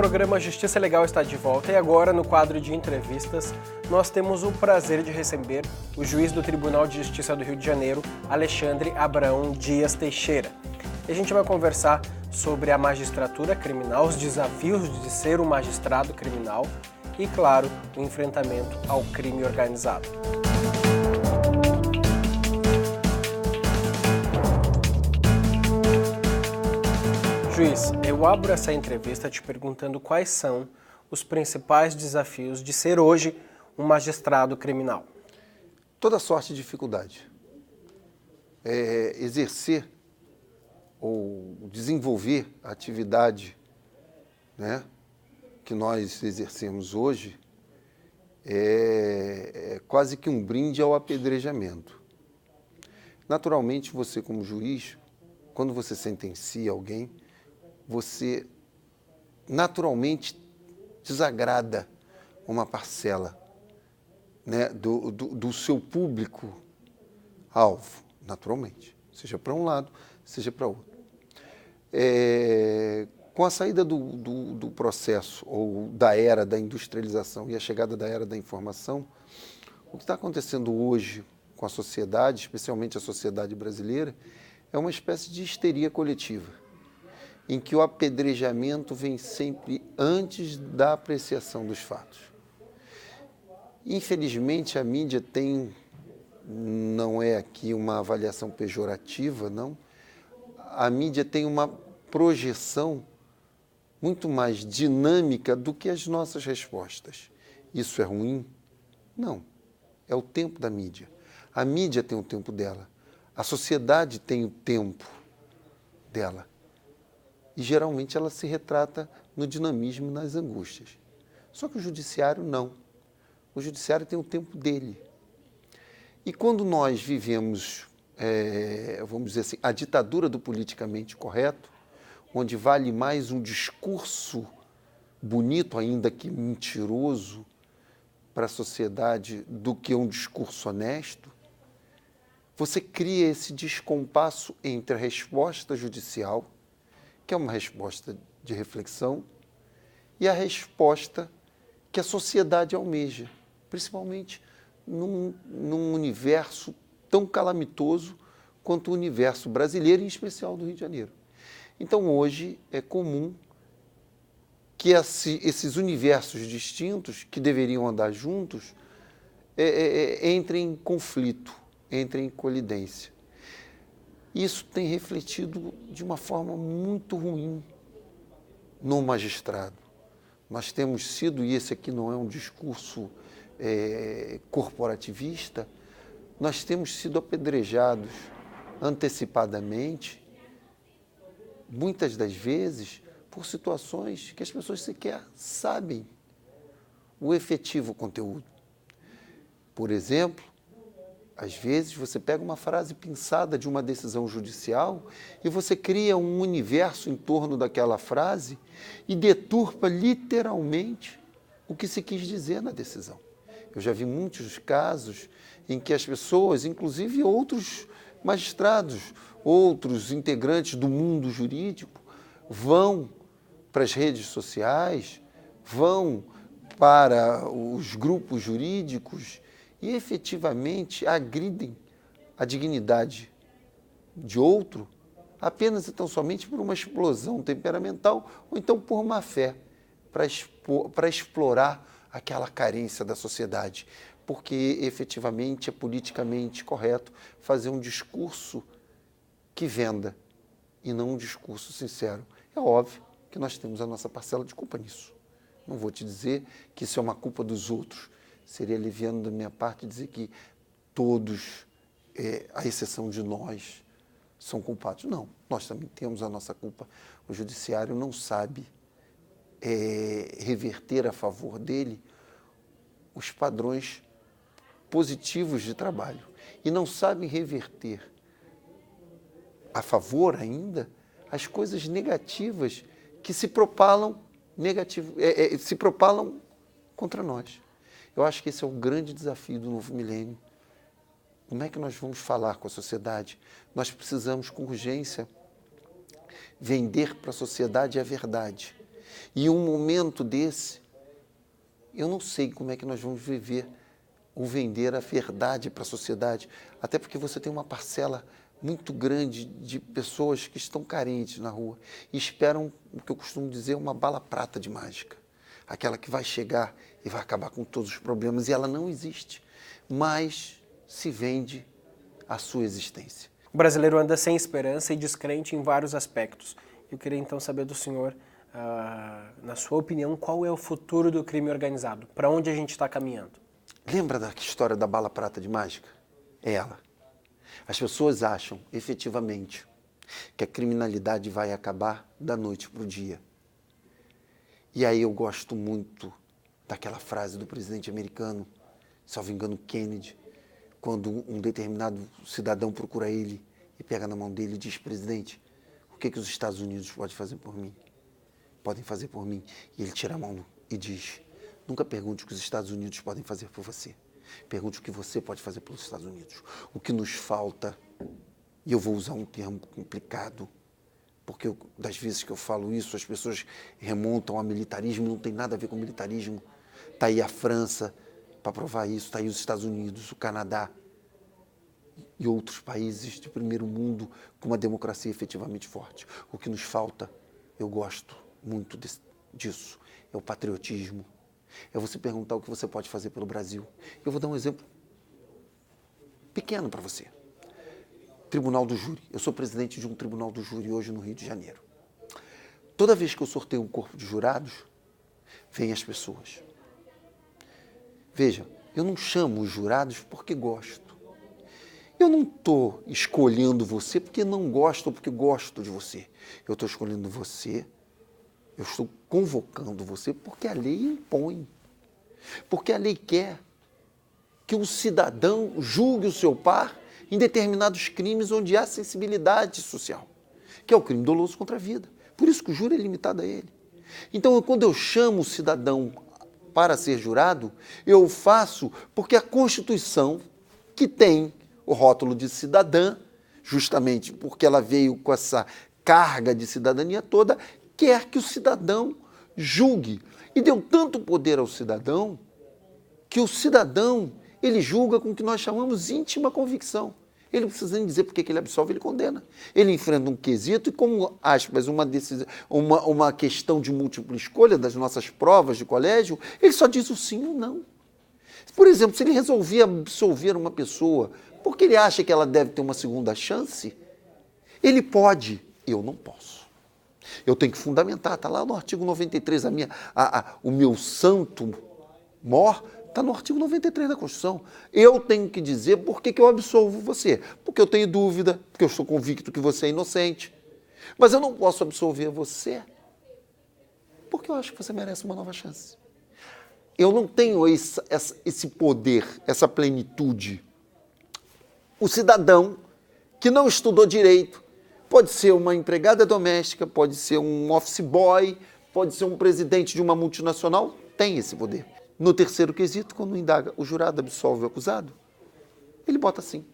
programa Justiça Legal está de volta e agora, no quadro de entrevistas, nós temos o prazer de receber o juiz do Tribunal de Justiça do Rio de Janeiro, Alexandre Abraão Dias Teixeira. E a gente vai conversar sobre a magistratura criminal, os desafios de ser um magistrado criminal e, claro, o enfrentamento ao crime organizado. Juiz, eu abro essa entrevista te perguntando quais são os principais desafios de ser hoje um magistrado criminal. Toda sorte de dificuldade. Exercer ou desenvolver a atividade, né, que nós exercemos hoje é quase que um brinde ao apedrejamento. Naturalmente, você como juiz, quando você sentencia alguém, você naturalmente desagrada uma parcela, né, do seu público-alvo, naturalmente, seja para um lado, seja para outro. Com a saída do processo ou da era da industrialização e a chegada da era da informação, o que está acontecendo hoje com a sociedade, especialmente a sociedade brasileira, é uma espécie de histeria coletiva, em que o apedrejamento vem sempre antes da apreciação dos fatos. Infelizmente, a mídia tem, não é aqui uma avaliação pejorativa, não, a mídia tem uma projeção muito mais dinâmica do que as nossas respostas. Isso é ruim? Não, é o tempo da mídia. A mídia tem o tempo dela, a sociedade tem o tempo dela. E, geralmente, ela se retrata no dinamismo e nas angústias. Só que o judiciário não. O judiciário tem o tempo dele. E quando nós vivemos, vamos dizer assim, a ditadura do politicamente correto, onde vale mais um discurso bonito, ainda que mentiroso, para a sociedade do que um discurso honesto, você cria esse descompasso entre a resposta judicial, que é uma resposta de reflexão, e a resposta que a sociedade almeja, principalmente num universo tão calamitoso quanto o universo brasileiro, em especial do Rio de Janeiro. Então, hoje, é comum que esses universos distintos, que deveriam andar juntos, entrem em conflito, entrem em colidência. Isso tem refletido de uma forma muito ruim no magistrado. Nós temos sido, e esse aqui não é um discurso corporativista, nós temos sido apedrejados antecipadamente, muitas das vezes, por situações que as pessoas sequer sabem o efetivo conteúdo. Por exemplo, às vezes você pega uma frase pensada de uma decisão judicial e você cria um universo em torno daquela frase e deturpa literalmente o que se quis dizer na decisão. Eu já vi muitos casos em que as pessoas, inclusive outros magistrados, outros integrantes do mundo jurídico, vão para as redes sociais, vão para os grupos jurídicos e efetivamente agridem a dignidade de outro apenas e tão somente por uma explosão temperamental ou então por má fé, para explorar aquela carência da sociedade, porque efetivamente é politicamente correto fazer um discurso que venda e não um discurso sincero. É óbvio que nós temos a nossa parcela de culpa nisso. Não vou te dizer que isso é uma culpa dos outros. Seria leviano da minha parte dizer que todos, à exceção de nós, são culpados. Não, nós também temos a nossa culpa. O judiciário não sabe reverter a favor dele os padrões positivos de trabalho e não sabe reverter a favor ainda as coisas negativas que se propalam contra nós. Eu acho que esse é o grande desafio do novo milênio. Como é que nós vamos falar com a sociedade? Nós precisamos, com urgência, vender para a sociedade a verdade. E um momento desse, eu não sei como é que nós vamos viver ou vender a verdade para a sociedade, até porque você tem uma parcela muito grande de pessoas que estão carentes na rua e esperam o que eu costumo dizer, uma bala prata de mágica, aquela que vai chegar e vai acabar com todos os problemas, e ela não existe, mas se vende a sua existência. O brasileiro anda sem esperança e descrente em vários aspectos. Eu queria então saber do senhor, na sua opinião, qual é o futuro do crime organizado? Para onde a gente está caminhando? Lembra da história da bala prata de mágica? É ela. As pessoas acham, efetivamente, que a criminalidade vai acabar da noite para o dia. E aí eu gosto muito daquela frase do presidente americano, salvo engano, Kennedy, quando um determinado cidadão procura ele e pega na mão dele e diz: presidente, o que os Estados Unidos podem fazer por mim? Podem fazer por mim. E ele tira a mão e diz: nunca pergunte o que os Estados Unidos podem fazer por você. Pergunte o que você pode fazer pelos Estados Unidos. O que nos falta, e eu vou usar um termo complicado, porque das vezes que eu falo isso, as pessoas remontam ao militarismo, não tem nada a ver com militarismo. Está aí a França para provar isso, está aí os Estados Unidos, o Canadá e outros países de primeiro mundo com uma democracia efetivamente forte. O que nos falta, eu gosto muito disso, é o patriotismo. É você perguntar o que você pode fazer pelo Brasil. Eu vou dar um exemplo pequeno para você. Tribunal do Júri. Eu sou presidente de um tribunal do júri hoje no Rio de Janeiro. Toda vez que eu sorteio um corpo de jurados, vêm as pessoas. Veja, eu não chamo os jurados porque gosto. Eu não estou escolhendo você porque não gosto ou porque gosto de você. Eu estou escolhendo você, eu estou convocando você porque a lei impõe. Porque a lei quer que o cidadão julgue o seu par em determinados crimes onde há sensibilidade social, que é o crime doloso contra a vida. Por isso que o júri é limitado a ele. Então, quando eu chamo o cidadão para ser jurado, eu faço porque a Constituição, que tem o rótulo de cidadã, justamente porque ela veio com essa carga de cidadania toda, quer que o cidadão julgue. E deu tanto poder ao cidadão, que o cidadão, ele julga com o que nós chamamos íntima convicção. Ele não precisa nem dizer porque que ele absolve, ele condena. Ele enfrenta um quesito e, como, aspas, uma questão de múltipla escolha das nossas provas de colégio, ele só diz o sim ou não. Por exemplo, se ele resolver absolver uma pessoa porque ele acha que ela deve ter uma segunda chance, ele pode, eu não posso. Eu tenho que fundamentar, está lá no artigo 93, o meu santo mor está no artigo 93 da Constituição. Eu tenho que dizer por que eu absolvo você. Porque eu tenho dúvida, porque eu estou convicto que você é inocente. Mas eu não posso absolver você porque eu acho que você merece uma nova chance. Eu não tenho esse poder, essa plenitude. O cidadão que não estudou direito pode ser uma empregada doméstica, pode ser um office boy, pode ser um presidente de uma multinacional, tem esse poder. No terceiro quesito, quando indaga, o jurado absolve o acusado, ele bota sim.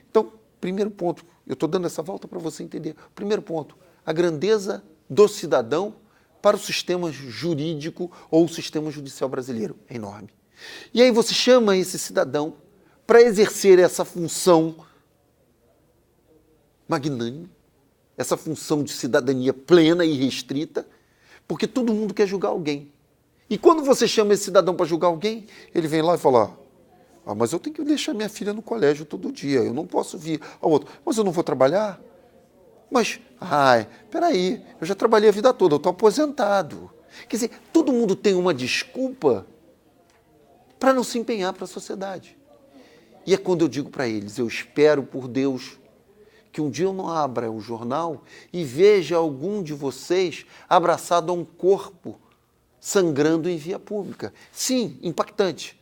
Então, primeiro ponto, eu estou dando essa volta para você entender. Primeiro ponto, a grandeza do cidadão para o sistema jurídico ou o sistema judicial brasileiro é enorme. E aí você chama esse cidadão para exercer essa função magnânime, essa função de cidadania plena e restrita, porque todo mundo quer julgar alguém. E quando você chama esse cidadão para julgar alguém, ele vem lá e fala: mas eu tenho que deixar minha filha no colégio todo dia, eu não posso vir ao outro. Mas eu não vou trabalhar? Mas, peraí, eu já trabalhei a vida toda, eu estou aposentado. Quer dizer, todo mundo tem uma desculpa para não se empenhar para a sociedade. E é quando eu digo para eles: eu espero por Deus que um dia eu não abra o jornal e veja algum de vocês abraçado a um corpo sangrando em via pública. Sim, impactante.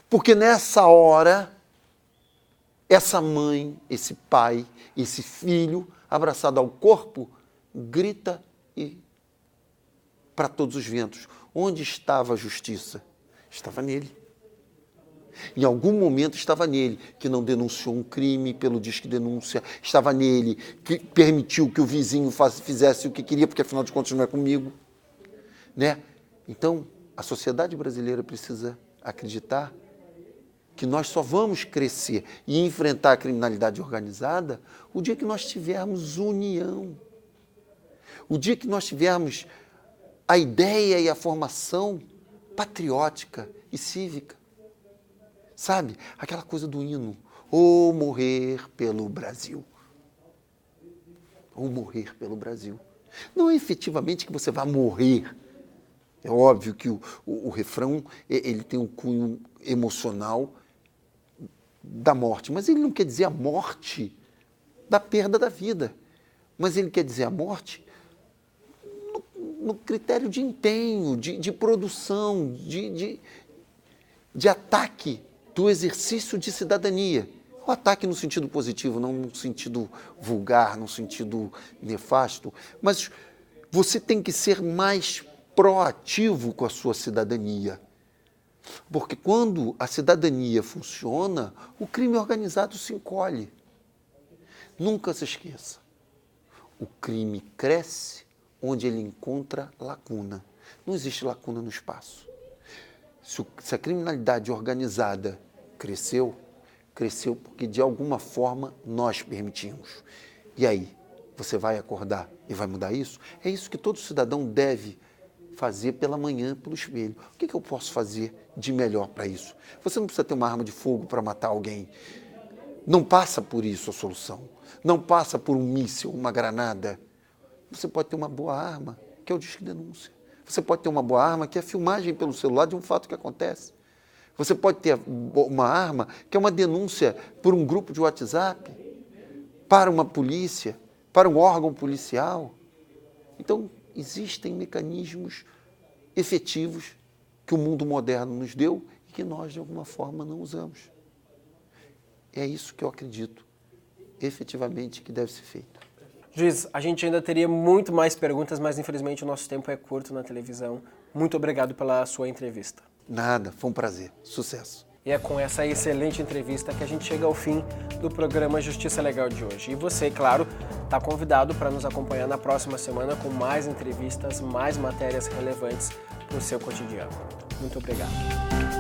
Porque nessa hora, essa mãe, esse pai, esse filho abraçado ao corpo, grita para todos os ventos: onde estava a justiça? Estava nele. Em algum momento estava nele, que não denunciou um crime pelo disque denúncia, estava nele, que permitiu que o vizinho fizesse o que queria, porque afinal de contas não é comigo. né? Então, a sociedade brasileira precisa acreditar que nós só vamos crescer e enfrentar a criminalidade organizada o dia que nós tivermos união. O dia que nós tivermos a ideia e a formação patriótica e cívica. Sabe? Aquela coisa do hino. Ou morrer pelo Brasil. Ou morrer pelo Brasil. Não é efetivamente que você vai morrer. É óbvio que o refrão ele tem um cunho emocional da morte, mas ele não quer dizer a morte da perda da vida, mas ele quer dizer a morte no critério de empenho, de produção, de ataque do exercício de cidadania. O ataque no sentido positivo, não no sentido vulgar, no sentido nefasto, mas você tem que ser mais proativo com a sua cidadania. Porque quando a cidadania funciona, o crime organizado se encolhe. Nunca se esqueça. O crime cresce onde ele encontra lacuna. Não existe lacuna no espaço. Se a criminalidade organizada cresceu porque de alguma forma nós permitimos. E aí, você vai acordar e vai mudar isso? É isso que todo cidadão deve fazer pela manhã, pelo espelho. O que eu posso fazer de melhor para isso? Você não precisa ter uma arma de fogo para matar alguém. Não passa por isso a solução. Não passa por um míssil, uma granada. Você pode ter uma boa arma, que é o Disque Denúncia. Você pode ter uma boa arma, que é a filmagem pelo celular de um fato que acontece. Você pode ter uma arma, que é uma denúncia por um grupo de WhatsApp, para uma polícia, para um órgão policial. Então, existem mecanismos efetivos que o mundo moderno nos deu e que nós, de alguma forma, não usamos. É isso que eu acredito, efetivamente, que deve ser feito. Juiz, a gente ainda teria muito mais perguntas, mas infelizmente o nosso tempo é curto na televisão. Muito obrigado pela sua entrevista. Nada, foi um prazer. Sucesso. E é com essa excelente entrevista que a gente chega ao fim do programa Justiça Legal de hoje. E você, claro, está convidado para nos acompanhar na próxima semana com mais entrevistas, mais matérias relevantes para o seu cotidiano. Muito obrigado.